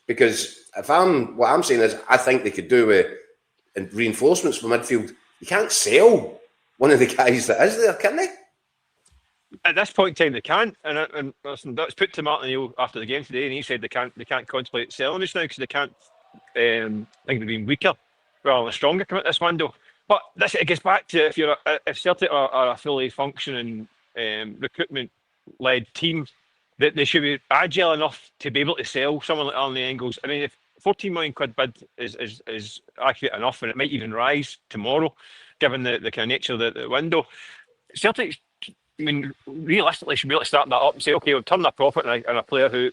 Because what I'm saying is, I think they could do with reinforcements for midfield. You can't sell one of the guys that is there, can they? At this point in time, they can't. And listen, that was put to Martin O'Neill after the game today, and he said they can't contemplate selling just now because they can't. I think they've been weaker rather than stronger come out this window. But it gets back to if Celtic are a fully functioning recruitment-led team, that they should be agile enough to be able to sell someone like Arne Engels. I mean, if 14 million quid bid is accurate enough, and it might even rise tomorrow, given the kind of nature of the window, Celtic, I mean, realistically, should be able to start that up and say, okay, we've turned a profit on a player who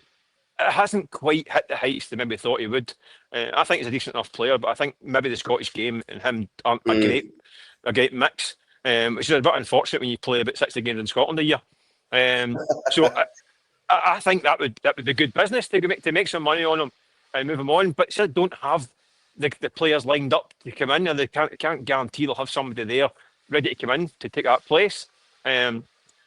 hasn't quite hit the heights they maybe thought he would. I think he's a decent enough player, but I think maybe the Scottish game and him aren't a great mix, which is a bit unfortunate when you play about 60 games in Scotland a year. So I think that would be good business to make some money on him and move him on, but still don't have the players lined up to come in, and they can't guarantee they'll have somebody there ready to come in to take that place.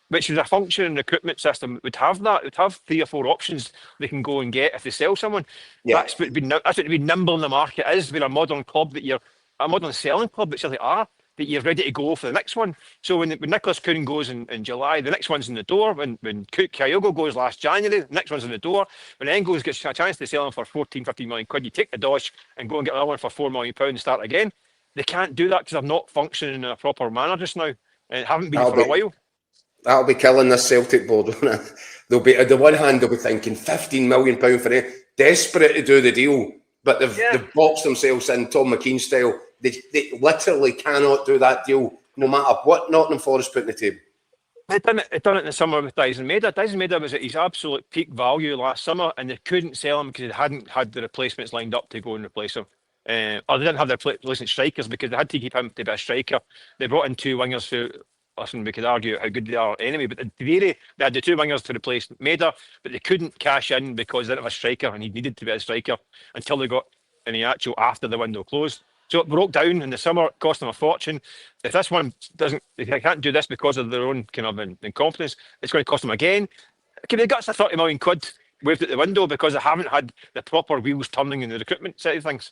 Which is a functioning recruitment system would have that. It would have 3 or 4 options they can go and get if they sell someone. Yeah. That's what to be nimble in the market is. Being a modern club a modern selling club that Celtic are, that you're ready to go for the next one. So when Nicholas Kuhn goes in July, the next one's in the door. When Kyogo goes last January, the next one's in the door. When Engels gets a chance to sell him for 14, 15 million quid, you take the dosh and go and get another one for £4 million and start again. They can't do that because they're not functioning in a proper manner just now. And haven't been for a while. That'll be killing this Celtic board, won't it? They'll be, on the one hand, they'll be thinking £15 million for it, desperate to do the deal, but they've boxed themselves in Tom McKean style. They literally cannot do that deal, no matter what Nottingham Forest put in the table. They'd done it in the summer with Dyson Maeda. Dyson Maeda was at his absolute peak value last summer, and they couldn't sell him because they hadn't had the replacements lined up to go and replace him. Or they didn't have the replacement strikers because they had to keep him to be a striker. They brought in 2 wingers who, listen, we could argue how good they are anyway, but in theory, they had the 2 wingers to replace Maeda, but they couldn't cash in because they didn't have a striker, and he needed to be a striker until they got Iniacho after the window closed. So it broke down in the summer, cost them a fortune. If this one they can't do this because of their own kind of incompetence, it's going to cost them again. Can they got 30 million quid waved at the window because they haven't had the proper wheels turning in the recruitment side of things?